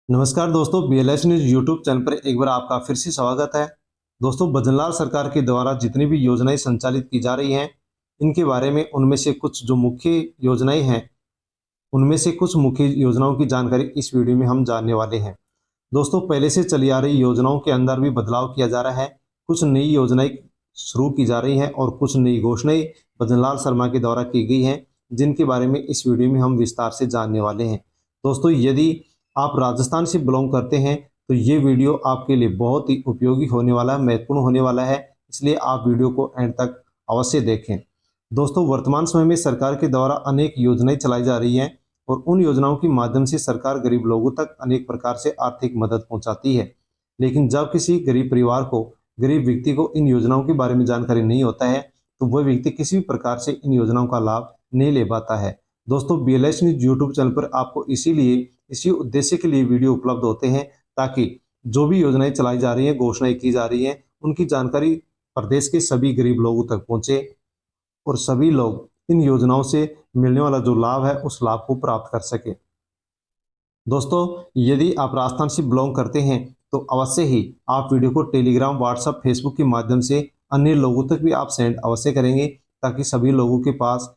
नमस्कार दोस्तों, BLS news YouTube channel पर एक बार आपका फिर से स्वागत है। दोस्तों, भजनलाल सरकार के द्वारा जितनी भी योजनाएं संचालित की जा रही हैं, इनके बारे में उनमें से कुछ जो मुख्य योजनाएं हैं, उनमें से कुछ मुख्य योजनाओं की जानकारी इस वीडियो में हम जानने वाले हैं। दोस्तों, पहले से चली आ रही योजनाओं के अंदर भी बदलाव किया जा रहा है। कुछ नई योजनाएं शुरू की जा रही हैं और कुछ नई घोषणाएं भजनलाल शर्मा के द्वारा की गई हैं, जिनके बारे में इस वीडियो में हम विस्तार से जानने वाले हैं। दोस्तों, यदि आप राजस्थान से बिलोंग करते हैं तो ये वीडियो आपके लिए बहुत ही उपयोगी होने वाला है, महत्वपूर्ण होने वाला है, इसलिए आप वीडियो को एंड तक अवश्य देखें। दोस्तों, वर्तमान समय में सरकार के द्वारा अनेक योजनाएं चलाई जा रही हैं और उन योजनाओं के माध्यम से सरकार गरीब लोगों तक अनेक प्रकार से आर्थिक मदद पहुंचाती है। लेकिन जब किसी गरीब परिवार को, गरीब व्यक्ति को इन योजनाओं के बारे में जानकारी नहीं होता है, तो वह व्यक्ति किसी भी प्रकार से इन योजनाओं का लाभ नहीं ले पाता है। दोस्तों, BLS न्यूज़ यूट्यूब चैनल पर आपको इसीलिए इसी उद्देश्य के लिए वीडियो उपलब्ध होते हैं, ताकि जो भी योजनाएं चलाई जा रही हैं, घोषणाएं की जा रही हैं, उनकी जानकारी प्रदेश के सभी गरीब लोगों तक पहुंचे और सभी लोग इन योजनाओं से मिलने वाला जो लाभ है, उस लाभ को प्राप्त कर सके। दोस्तों, यदि आप राजस्थान से बिलोंग करते हैं तो अवश्य ही आप वीडियो को टेलीग्राम, व्हाट्सएप, फेसबुक के माध्यम से अन्य लोगों तक भी आप सेंड अवश्य करेंगे, ताकि सभी लोगों के पास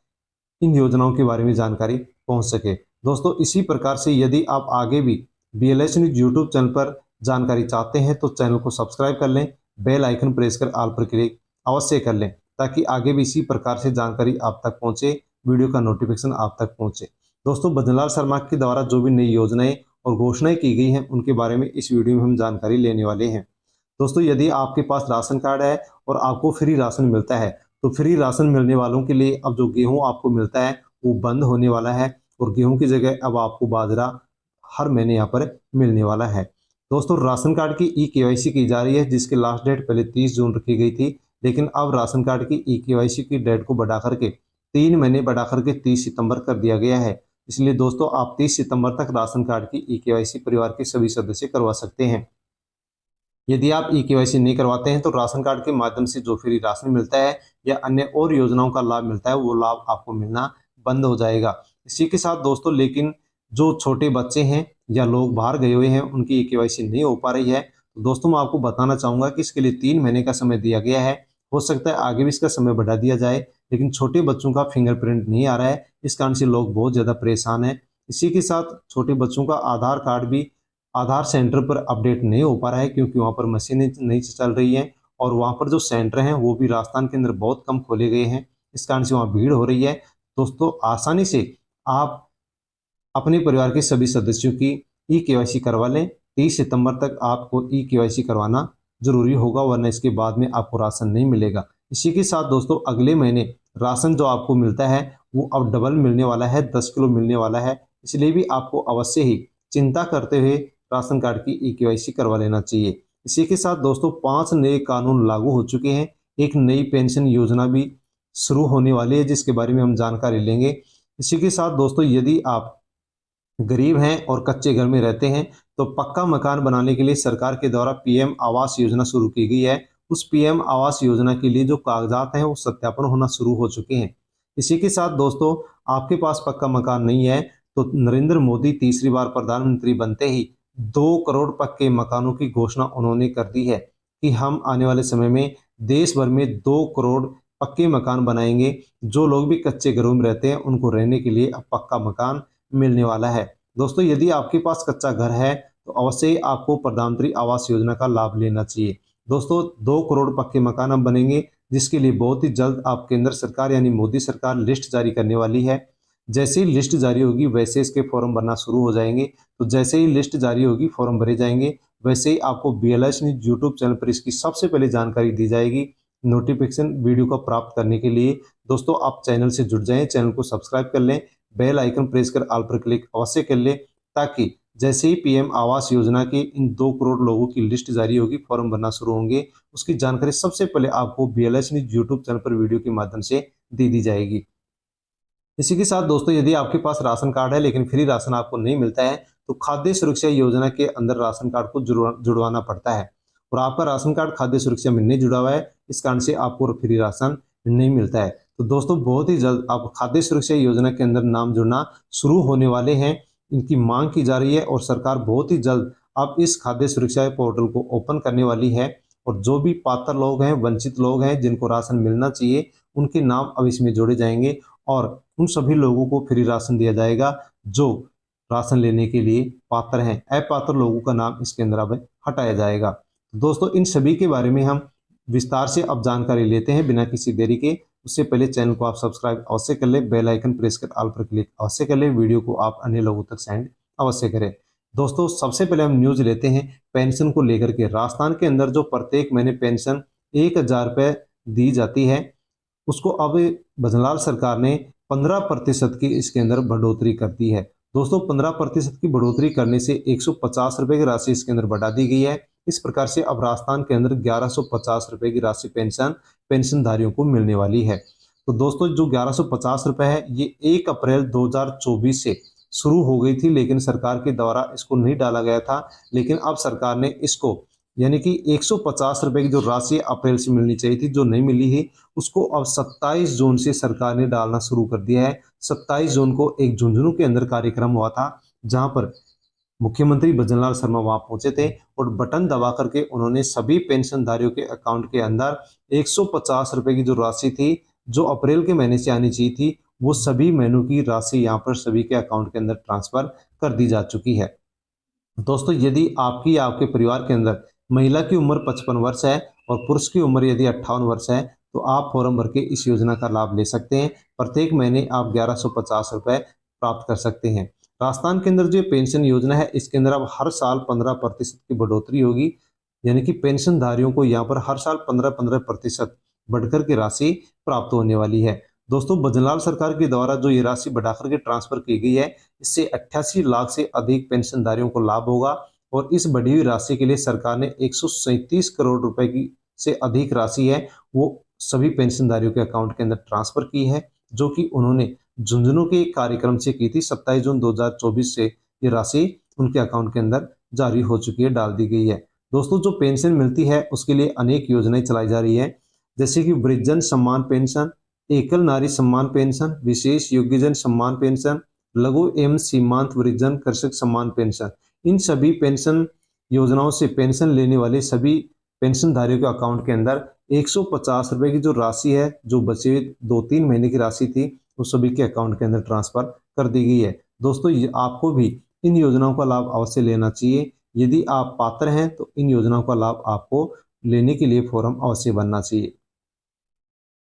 इन योजनाओं के बारे में जानकारी पहुंच सके। दोस्तों, इसी प्रकार से यदि आप आगे भी BLS न्यूज़ यूट्यूब चैनल पर जानकारी चाहते हैं तो चैनल को सब्सक्राइब कर लें, बेल आइकन प्रेस कर ऑल पर क्लिक अवश्य कर लें, ताकि आगे भी इसी प्रकार से जानकारी आप तक पहुंचे, वीडियो का नोटिफिकेशन आप तक पहुंचे। दोस्तों, भजनलाल शर्मा के द्वारा जो भी नई योजनाएं और घोषणाएं की गई हैं, उनके बारे में इस वीडियो में हम जानकारी लेने वाले हैं। दोस्तों, यदि आपके पास राशन कार्ड है और आपको फ्री राशन मिलता है, तो फ्री राशन मिलने वालों के लिए अब जो गेहूं आपको मिलता है वो बंद होने वाला है और गेहूं की जगह अब आपको बाजरा हर महीने यहाँ पर मिलने वाला है। दोस्तों, राशन कार्ड की KYC की जा रही है, जिसकी लास्ट डेट पहले 30 जून रखी गई थी, लेकिन अब राशन कार्ड की KYC की डेट को बढ़ा करके 3 महीने बढ़ा करके 30 सितंबर कर दिया गया है। इसलिए दोस्तों, आप 30 सितंबर तक राशन कार्ड की KYC परिवार के सभी सदस्य करवा सकते हैं। यदि आप KYC नहीं करवाते हैं तो राशन कार्ड के माध्यम से जो फ्री राशन मिलता है या अन्य और योजनाओं का लाभ मिलता है, वो लाभ आपको मिलना बंद हो जाएगा। इसी के साथ दोस्तों, लेकिन जो छोटे बच्चे हैं या लोग बाहर गए हुए हैं, उनकी KYC नहीं हो पा रही है, तो दोस्तों मैं आपको बताना चाहूँगा कि इसके लिए 3 महीने का समय दिया गया है। हो सकता है आगे भी इसका समय बढ़ा दिया जाए, लेकिन छोटे बच्चों का फिंगरप्रिंट नहीं आ रहा है, इस कारण से लोग बहुत ज़्यादा परेशान हैं। इसी के साथ छोटे बच्चों का आधार कार्ड भी आधार सेंटर पर अपडेट नहीं हो पा रहा है, क्योंकि वहाँ पर मशीनें नहीं चल रही हैं और वहाँ पर जो सेंटर हैं वो भी राजस्थान के अंदर बहुत कम खोले गए हैं। इस कारण से वहाँ भीड़ हो रही है। दोस्तों, आसानी से आप अपने परिवार के सभी सदस्यों की KYC करवा लें। 30 सितंबर तक आपको KYC करवाना जरूरी होगा, वरना इसके बाद में आपको राशन नहीं मिलेगा। इसी के साथ दोस्तों, अगले महीने राशन जो आपको मिलता है वो अब डबल मिलने वाला है, 10 किलो मिलने वाला है। इसलिए भी आपको अवश्य ही चिंता करते हुए राशन कार्ड की KYC करवा लेना चाहिए। इसी के साथ दोस्तों, 5 नए कानून लागू हो चुके हैं। एक नई पेंशन योजना भी शुरू होने वाली है, जिसके बारे में हम जानकारी लेंगे। इसी के साथ दोस्तों, यदि आप गरीब हैं और कच्चे घर में रहते हैं तो पक्का मकान बनाने के लिए सरकार के द्वारा PM आवास योजना शुरू की गई है। उस PM आवास योजना के लिए जो कागजात हैं वो सत्यापन होना शुरू हो चुके हैं। इसी के साथ दोस्तों, आपके पास पक्का मकान नहीं है तो नरेंद्र मोदी तीसरी बार प्रधानमंत्री बनते ही 2 करोड़ पक्के मकानों की घोषणा उन्होंने कर दी है कि हम आने वाले समय में देश भर में 2 करोड़ पक्के मकान बनाएंगे। जो लोग भी कच्चे घरों में रहते हैं उनको रहने के लिए अब पक्का मकान मिलने वाला है। दोस्तों, यदि आपके पास कच्चा घर है तो अवश्य ही आपको प्रधानमंत्री आवास योजना का लाभ लेना चाहिए। दोस्तों, 2 करोड़ पक्के मकान अब बनेंगे, जिसके लिए बहुत ही जल्द आप केंद्र सरकार यानी मोदी सरकार लिस्ट जारी करने वाली है। जैसे ही लिस्ट जारी होगी वैसे इसके फॉर्म भरना शुरू हो जाएंगे। तो जैसे ही लिस्ट जारी होगी, फॉर्म भरे जाएंगे, वैसे ही आपको BLS न्यूज़ यूट्यूब चैनल पर इसकी सबसे पहले जानकारी दी जाएगी। नोटिफिकेशन वीडियो को प्राप्त करने के लिए दोस्तों, आप चैनल से जुड़ जाएं, चैनल को सब्सक्राइब कर लें, बेल आइकन प्रेस कर ऑल पर क्लिक अवश्य कर ले, ताकि जैसे ही PM आवास योजना के इन 2 करोड़ लोगों की लिस्ट जारी होगी, फॉर्म भरना शुरू होंगे, उसकी जानकारी सबसे पहले आपको BLS न्यूज़ यूट्यूब चैनल पर वीडियो के माध्यम से दे दी जाएगी। इसी के साथ दोस्तों, यदि आपके पास राशन कार्ड है लेकिन फ्री राशन आपको नहीं मिलता है, तो खाद्य सुरक्षा योजना के अंदर राशन कार्ड को जुड़वाना पड़ता है और आपका राशन कार्ड खाद्य सुरक्षा में नहीं जुड़ा हुआ है, इस कारण से आपको फ्री राशन नहीं मिलता है। तो दोस्तों, बहुत ही जल्द आप खाद्य सुरक्षा योजना के अंदर नाम जुड़ना शुरू होने वाले हैं। इनकी मांग की जा रही है और सरकार बहुत ही जल्द अब इस खाद्य सुरक्षा पोर्टल को ओपन करने वाली है। और जो भी पात्र लोग हैं, वंचित लोग हैं, जिनको राशन मिलना चाहिए, उनके नाम अब इसमें जोड़े जाएंगे और उन सभी लोगों को फ्री राशन दिया जाएगा जो राशन लेने के लिए पात्र हैं। अपात्र लोगों का नाम इसके अंदर अब हटाया जाएगा। दोस्तों, इन सभी के बारे में हम विस्तार से अब जानकारी लेते हैं बिना किसी देरी के। उससे पहले चैनल को आप सब्सक्राइब अवश्य कर ले, बेल आइकन प्रेस कर ऑल पर क्लिक अवश्य कर ले, वीडियो को आप अन्य लोगों तक सेंड अवश्य करें। दोस्तों, सबसे पहले हम न्यूज लेते हैं पेंशन को लेकर के। राजस्थान के अंदर जो प्रत्येक महीने पेंशन 1,000 रुपये दी जाती है, उसको अब भजनलाल सरकार ने 15% की इसके अंदर बढ़ोतरी कर दी है। दोस्तों, 15% की बढ़ोतरी करने से 150 रुपये की राशि इसके अंदर बढ़ा दी गई है। इस प्रकार से अब राजस्थान के अंदर 1150 रुपये की राशि पेंशनधारियों को मिलने वाली है। तो दोस्तों, जो 1150 रुपये है, ये 1 अप्रैल 2024 से शुरू हो गई थी, लेकिन सरकार के द्वारा इसको नहीं डाला गया था। लेकिन अब सरकार ने इसको, यानी कि 150 रुपये की जो राशि अप्रैल से मिलनी चाहिए थी, जो नहीं मिली है, उसको अब 27 जून से सरकार ने डालना शुरू कर दिया है। 27 जून को एक झुंझुनू के अंदर कार्यक्रम हुआ था, जहां पर मुख्यमंत्री भजनलाल शर्मा वहां पहुंचे थे और बटन दबा करके उन्होंने सभी पेंशनधारियों के अकाउंट के अंदर 150 रुपये की जो राशि थी, जो अप्रैल के महीने से आनी चाहिए थी, वो सभी महीनों की राशि यहाँ पर सभी के अकाउंट के अंदर ट्रांसफर कर दी जा चुकी है। दोस्तों, यदि आपकी या आपके परिवार के अंदर महिला की उम्र 55 वर्ष है और पुरुष की उम्र यदि 58 वर्ष है, तो आप फॉर्म भर के इस योजना का लाभ ले सकते हैं। प्रत्येक महीने आप 1150 रुपये प्राप्त कर सकते हैं। राजस्थान के अंदर जो पेंशन योजना है, इसके अंदर अब हर साल 15% की बढ़ोतरी होगी, यानी कि पेंशनधारियों को यहाँ पर हर साल 15-15% बढ़कर की राशि प्राप्त होने वाली है। दोस्तों, भजनलाल सरकार के द्वारा जो ये राशि बढ़ाकर के ट्रांसफर की गई है, इससे 88 लाख से अधिक पेंशनधारियों को लाभ होगा और इस बढ़ी हुई राशि के लिए सरकार ने 137 करोड़ रुपए की से अधिक राशि है वो सभी पेंशनधारियों के अकाउंट के अंदर ट्रांसफर की है, जो कि उन्होंने झुंझुनू के कार्यक्रम से की थी। 27 जून 2024 से ये राशि उनके अकाउंट के अंदर जारी हो चुकी है, डाल दी गई है। दोस्तों, जो पेंशन मिलती है उसके लिए अनेक योजनाएं चलाई जा रही है, जैसे कि वृद्धजन सम्मान पेंशन, एकल नारी सम्मान पेंशन, विशेष योग्यजन सम्मान पेंशन, लघु एवं सीमांत वृद्धजन कृषक सम्मान पेंशन। इन सभी पेंशन योजनाओं से पेंशन लेने वाले सभी पेंशनधारियों के अकाउंट के अंदर 150 रुपये की जो राशि है, जो बचे 2-3 महीने की राशि थी, वो सभी के अकाउंट के अंदर ट्रांसफर कर दी गई है। दोस्तों, आपको भी इन योजनाओं का लाभ अवश्य लेना चाहिए। यदि आप पात्र हैं तो इन योजनाओं का लाभ आपको लेने के लिए फॉर्म अवश्य भरना चाहिए।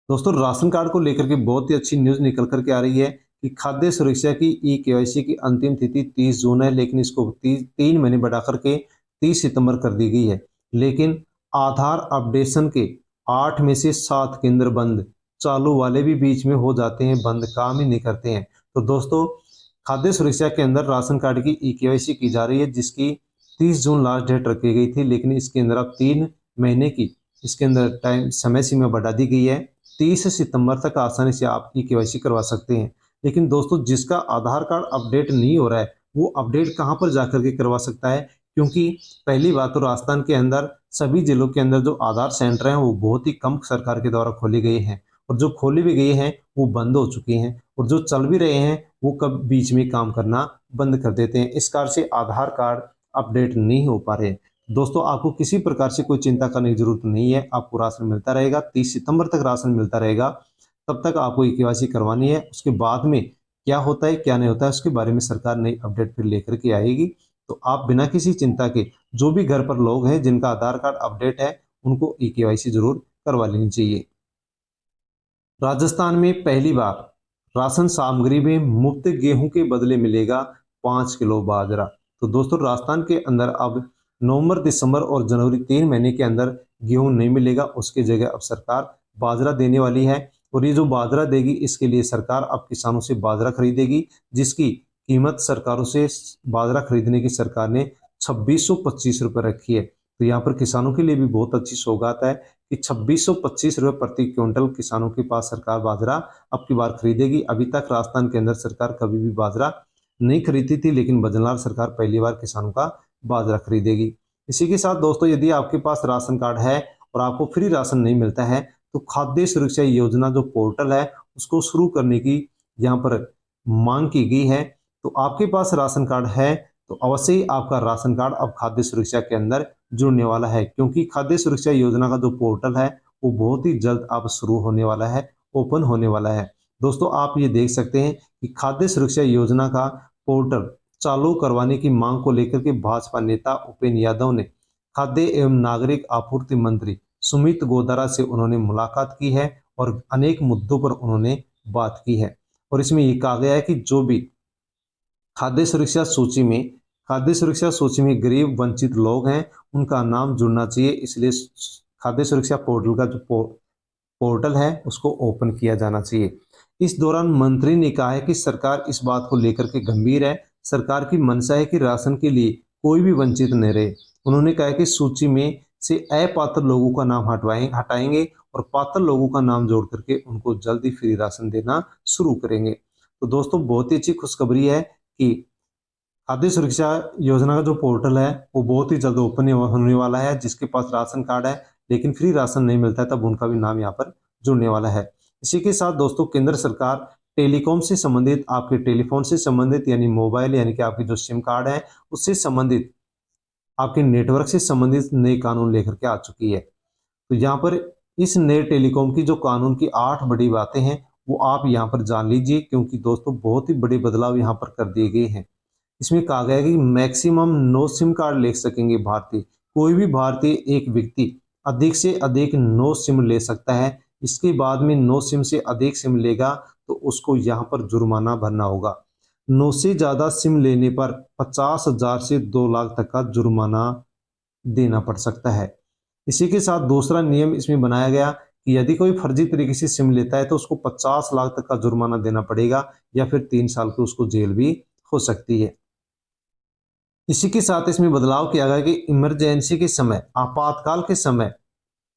दोस्तों, राशन कार्ड को लेकर के बहुत ही अच्छी न्यूज़ निकल करके आ रही है कि खाद्य सुरक्षा की ई-केवाईसी की अंतिम तिथि 30 जून है, लेकिन इसको 3 महीने बढ़ा करके 30 सितंबर कर दी गई है। लेकिन आधार अपडेशन के 8 में से 7 केंद्र बंद, चालू वाले भी बीच में हो जाते हैं बंद, काम ही नहीं करते हैं। तो दोस्तों, खाद्य सुरक्षा के अंदर राशन कार्ड की ई-केवाईसी की जा रही है, जिसकी 30 जून लास्ट डेट रखी गई थी, लेकिन इसके अंदर अब 3 महीने की इसके अंदर टाइम समय सीमा बढ़ा दी गई है। 30 सितंबर तक आसानी से आप ई-केवाईसी करवा सकते हैं। लेकिन दोस्तों, जिसका आधार कार्ड अपडेट नहीं हो रहा है, वो अपडेट कहाँ पर जाकर के करवा सकता है? क्योंकि पहली बात तो राजस्थान के अंदर सभी जिलों के अंदर जो आधार सेंटर हैं, वो बहुत ही कम सरकार के द्वारा खोले गए हैं और जो खोले भी गए हैं वो बंद हो चुके हैं और जो चल भी रहे हैं वो कब बीच में काम करना बंद कर देते हैं। इस कारण से आधार कार्ड अपडेट नहीं हो पा रहे। दोस्तों, आपको किसी प्रकार से कोई चिंता करने की जरूरत नहीं है, आपको राशन मिलता रहेगा। 30 सितंबर तक राशन मिलता रहेगा, तब तक आपको ई-केवाईसी करवानी है। उसके बाद में क्या होता है क्या नहीं होता है, उसके बारे में सरकार नई अपडेट फिर लेकर के आएगी। तो आप बिना किसी चिंता के, जो भी घर पर लोग हैं जिनका आधार कार्ड अपडेट है, उनको ई-केवाईसी जरूर करवा लेनी चाहिए। राजस्थान में पहली बार राशन सामग्री में मुफ्त गेहूं के बदले मिलेगा 5 किलो बाजरा। तो दोस्तों, राजस्थान के अंदर अब नवंबर, दिसंबर और जनवरी 3 महीने के अंदर गेहूं नहीं मिलेगा, उसकी जगह अब सरकार बाजरा देने वाली है। और ये जो बाजरा देगी, इसके लिए सरकार अब किसानों से बाजरा खरीदेगी, जिसकी कीमत सरकारों से बाजरा खरीदने की सरकार ने 2625 रुपये रखी है। तो यहाँ पर किसानों के लिए भी बहुत अच्छी सौगात है कि 2625 रुपये प्रति क्विंटल किसानों के पास सरकार बाजरा अब की बार खरीदेगी। अभी तक राजस्थान के अंदर सरकार कभी भी बाजरा नहीं खरीदी थी, लेकिन भजनलाल सरकार पहली बार किसानों का बाजरा खरीदेगी। इसी के साथ दोस्तों, यदि आपके पास राशन कार्ड है और आपको फ्री राशन नहीं मिलता है, तो खाद्य सुरक्षा योजना जो पोर्टल है, उसको शुरू करने की यहाँ पर मांग की गई है। तो आपके पास राशन कार्ड है तो अवश्य ही आपका राशन कार्ड अब खाद्य सुरक्षा के अंदर जुड़ने वाला है, क्योंकि खाद्य सुरक्षा योजना का जो पोर्टल है वो बहुत ही जल्द अब शुरू होने वाला है, ओपन होने वाला है। दोस्तों आप ये देख सकते हैं कि खाद्य सुरक्षा योजना का पोर्टल चालू करवाने की मांग को लेकर के भाजपा नेता उपेंद्र यादव ने खाद्य एवं नागरिक आपूर्ति मंत्री सुमित गोदारा से उन्होंने मुलाकात की है और अनेक मुद्दों पर उन्होंने बात की है। और इसमें ये कहा गया है कि जो भी खाद्य सुरक्षा सूची में खाद्य सुरक्षा सूची में गरीब वंचित लोग हैं उनका नाम जुड़ना चाहिए, इसलिए खाद्य सुरक्षा पोर्टल का जो पोर्टल है उसको ओपन किया जाना चाहिए। इस दौरान मंत्री ने कहा है कि सरकार इस बात को लेकर के गंभीर है। सरकार की मंशा है कि राशन के लिए कोई भी वंचित न रहे। उन्होंने कहा है कि सूची में से अपात्र लोगों का नाम हटाएंगे और पात्र लोगों का नाम जोड़ करके उनको जल्दी फ्री राशन देना शुरू करेंगे। तो दोस्तों बहुत ही अच्छी खुशखबरी है कि खाद्य सुरक्षा योजना का जो पोर्टल है वो बहुत ही जल्द ओपन होने वाला है। जिसके पास राशन कार्ड है लेकिन फ्री राशन नहीं मिलता है तब उनका भी नाम यहाँ पर जुड़ने वाला है। इसी के साथ दोस्तों केंद्र सरकार टेलीकॉम से संबंधित, आपके टेलीफोन से संबंधित यानी मोबाइल यानी कि आपकी जो सिम कार्ड है उससे संबंधित, आपके नेटवर्क से संबंधित नए कानून लेकर के आ चुकी है। तो यहाँ पर इस नए टेलीकॉम की जो कानून की 8 बड़ी बातें हैं वो आप यहाँ पर जान लीजिए, क्योंकि दोस्तों बहुत ही बड़े बदलाव यहाँ पर कर दिए गए हैं। इसमें कहा गया है कि मैक्सिमम 9 सिम कार्ड ले सकेंगे भारतीय। कोई भी भारतीय एक व्यक्ति अधिक से अधिक 9 सिम ले सकता है। इसके बाद में 9 सिम से अधिक सिम लेगा तो उसको यहाँ पर जुर्माना भरना होगा। 9 से ज़्यादा सिम लेने पर 50,000 से 2 लाख तक का जुर्माना देना पड़ सकता है। इसी के साथ दूसरा नियम इसमें बनाया गया कि यदि कोई फर्जी तरीके से सिम लेता है तो उसको 50 लाख तक का जुर्माना देना पड़ेगा या फिर 3 साल की उसको जेल भी हो सकती है। इसी के साथ इसमें बदलाव किया गया कि इमरजेंसी के समय, आपातकाल के समय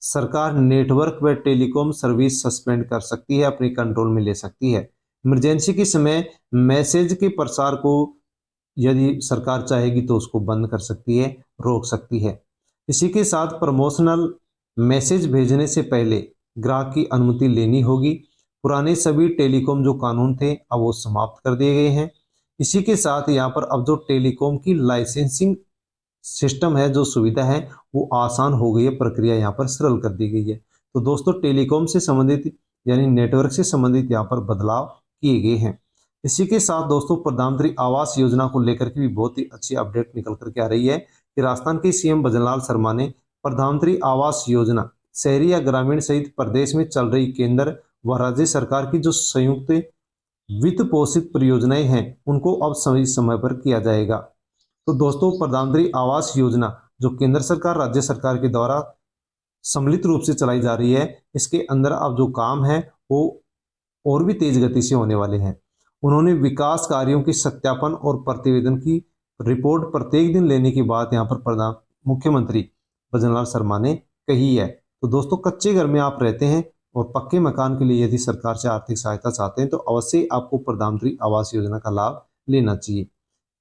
सरकार नेटवर्क व टेलीकॉम सर्विस सस्पेंड कर सकती है, अपने कंट्रोल में ले सकती है। इमरजेंसी के समय मैसेज के प्रसार को यदि सरकार चाहेगी तो उसको बंद कर सकती है, रोक सकती है। इसी के साथ प्रमोशनल मैसेज भेजने से पहले ग्राहक की अनुमति लेनी होगी। पुराने सभी टेलीकॉम जो कानून थे अब वो समाप्त कर दिए गए हैं। इसी के साथ यहाँ पर अब जो टेलीकॉम की लाइसेंसिंग सिस्टम है, जो सुविधा है वो आसान हो गई है, प्रक्रिया यहाँ पर सरल कर दी गई है। तो दोस्तों टेलीकॉम से संबंधित यानी नेटवर्क से संबंधित यहाँ पर बदलाव किए गए हैं। इसी के साथ दोस्तों प्रधानमंत्री आवास योजना को लेकर के भी बहुत ही अच्छी अपडेट निकल करके आ रही है कि राजस्थान के सीएम भजनलाल शर्मा ने प्रधानमंत्री आवास योजना शहरी या ग्रामीण सहित प्रदेश में चल रही केंद्र व राज्य सरकार की जो संयुक्त वित्त पोषित परियोजनाएं हैं उनको अब सही समय पर किया जाएगा। तो दोस्तों प्रधानमंत्री आवास योजना जो केंद्र सरकार राज्य सरकार के द्वारा सम्मिलित रूप से चलाई जा रही है, इसके अंदर अब जो काम है वो और भी तेज गति से होने वाले हैं। उन्होंने विकास कार्यों की सत्यापन और प्रतिवेदन की रिपोर्ट प्रत्येक दिन लेने की बात यहाँ पर मुख्यमंत्री भजनलाल शर्मा ने कही है। तो दोस्तों कच्चे घर में आप रहते हैं और पक्के मकान के लिए यदि सरकार से आर्थिक सहायता चाहते हैं तो अवश्य आपको प्रधानमंत्री आवास योजना का लाभ लेना चाहिए।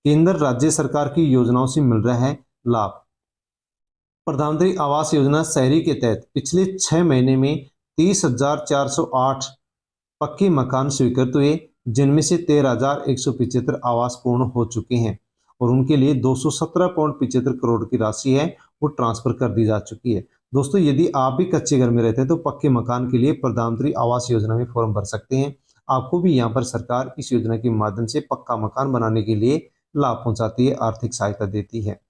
केंद्र राज्य सरकार की योजनाओं से मिल रहा है लाभ। प्रधानमंत्री आवास योजना शहरी के तहत पिछले 6 महीने में 30,408 पक्के मकान स्वीकृत हुए, जिनमें से 13,175 आवास पूर्ण हो चुके हैं और उनके लिए 217.75 करोड़ की राशि है वो ट्रांसफर कर दी जा चुकी है। दोस्तों यदि आप भी कच्चे घर में रहते हैं तो पक्के मकान के लिए प्रधानमंत्री आवास योजना में फॉर्म भर सकते हैं। आपको भी यहाँ पर सरकार इस योजना के माध्यम से पक्का मकान बनाने के लिए लाभ पहुंचाती है, आर्थिक सहायता देती है।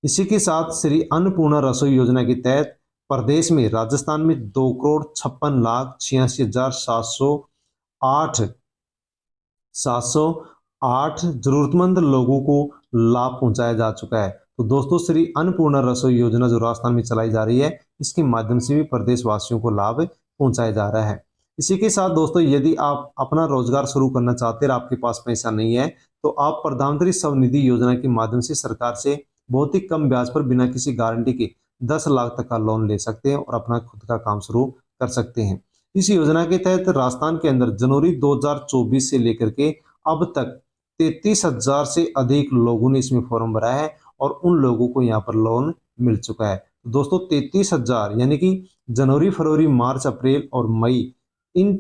इसी के साथ श्री अन्नपूर्णा रसोई योजना के तहत प्रदेश में राजस्थान में 2,56,86,708 जरूरतमंद लोगों को लाभ पहुंचाया जा चुका है। तो दोस्तों श्री अन्नपूर्णा रसोई योजना जो राजस्थान में चलाई जा रही है इसके माध्यम से भी प्रदेश वासियों को लाभ पहुंचाया जा रहा है। इसी के साथ दोस्तों यदि आप अपना रोजगार शुरू करना चाहते हैं और आपके पास पैसा नहीं है तो आप प्रधानमंत्री स्वनिधि योजना के माध्यम से सरकार से बहुत ही कम ब्याज पर बिना किसी गारंटी के 10 लाख तक का लोन ले सकते हैं और अपना खुद का काम शुरू कर सकते हैं। इस योजना के तहत राजस्थान के अंदर जनवरी 2024 से लेकर के अब तक 33,000 से अधिक लोगों ने इसमें फॉर्म भरा है और उन लोगों को यहाँ पर लोन मिल चुका है। दोस्तों 33,000 यानी कि जनवरी, फरवरी, मार्च, अप्रैल और मई इन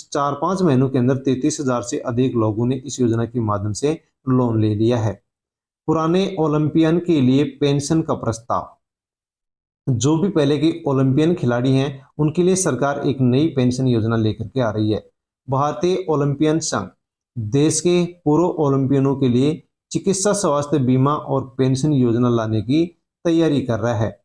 4-5 महीनों के अंदर 33,000 से अधिक लोगों ने इस योजना के माध्यम से लोन ले लिया है। पुराने ओलंपियन के लिए पेंशन का प्रस्ताव। जो भी पहले के ओलंपियन खिलाड़ी हैं उनके लिए सरकार एक नई पेंशन योजना लेकर के आ रही है। भारतीय ओलंपियन संघ देश के पूर्व ओलंपियनों के लिए चिकित्सा स्वास्थ्य बीमा और पेंशन योजना लाने की तैयारी कर रहा है।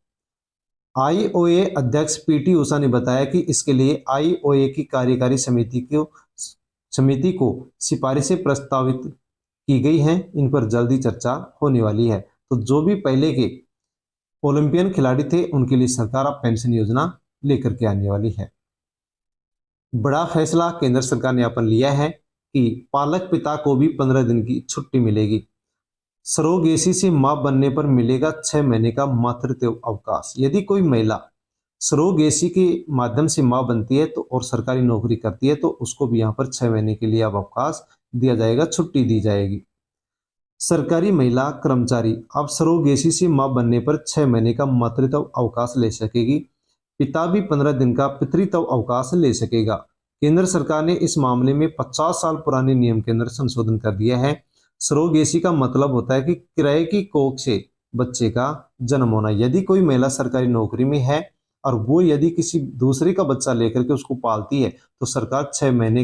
आईओए अध्यक्ष पीटी उषा ने बताया कि इसके लिए आईओए की कार्यकारी समिति को सिफारिशें प्रस्तावित की गई हैं। इन पर जल्दी चर्चा होने वाली है। तो जो भी पहले के ओलंपियन खिलाड़ी थे उनके लिए सरकार अब पेंशन योजना लेकर के आने वाली है। बड़ा फैसला केंद्र सरकार ने अपन लिया है कि पालक पिता को भी 15 दिन की छुट्टी मिलेगी। सरोगेसी से मां बनने पर मिलेगा 6 महीने का मातृत्व अवकाश। यदि कोई महिला सरोगेसी के माध्यम से मां बनती है तो और सरकारी नौकरी करती है तो उसको भी यहाँ पर 6 महीने के लिए अब अवकाश दिया जाएगा, छुट्टी दी जाएगी। सरकारी महिला कर्मचारी अब सरोगेसी से मां बनने पर 6 महीने का मातृत्व अवकाश ले सकेगी। पिता भी 15 दिन का पितृत्व अवकाश ले सकेगा। केंद्र सरकार ने इस मामले में 50 साल पुराने नियम के अंदर संशोधन कर दिया है। सरोगेसी का मतलब होता है कि किराए की कोख से बच्चे का जन्म होना। यदि कोई महिला सरकारी नौकरी में है और वो यदि किसी दूसरे का बच्चा लेकर के उसको पालती है तो सरकार 6 महीने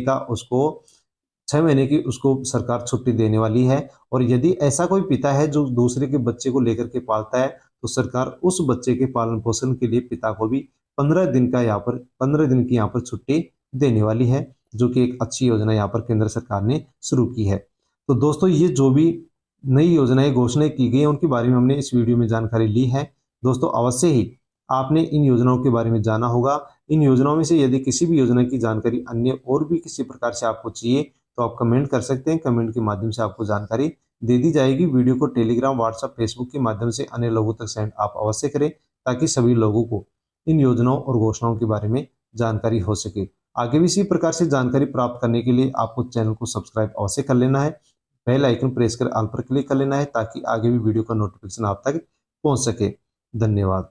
की उसको सरकार छुट्टी देने वाली है। और यदि ऐसा कोई पिता है जो दूसरे के बच्चे को लेकर के पालता है तो सरकार उस बच्चे के पालन पोषण के लिए पिता को भी 15 दिन की यहाँ पर छुट्टी देने वाली है, जो कि एक अच्छी योजना यहाँ पर केंद्र सरकार ने शुरू की है। तो दोस्तों ये जो भी नई योजनाएं घोषणा की गई है उनके बारे में हमने इस वीडियो में जानकारी ली है। दोस्तों अवश्य ही आपने इन योजनाओं के बारे में जाना होगा। इन योजनाओं में से यदि किसी भी योजना की जानकारी अन्य और भी किसी प्रकार से आपको चाहिए तो आप कमेंट कर सकते हैं। कमेंट के माध्यम से आपको जानकारी दे दी जाएगी। वीडियो को टेलीग्राम, व्हाट्सएप, फेसबुक के माध्यम से अन्य लोगों तक सेंड आप अवश्य करें ताकि सभी लोगों को इन योजनाओं और घोषणाओं के बारे में जानकारी हो सके। आगे भी इसी प्रकार से जानकारी प्राप्त करने के लिए आपको चैनल को सब्सक्राइब अवश्य कर लेना है। बेल आइकन प्रेस कर ऑल पर क्लिक कर लेना है ताकि आगे भी वीडियो का नोटिफिकेशन आप तक पहुंच सके। धन्यवाद।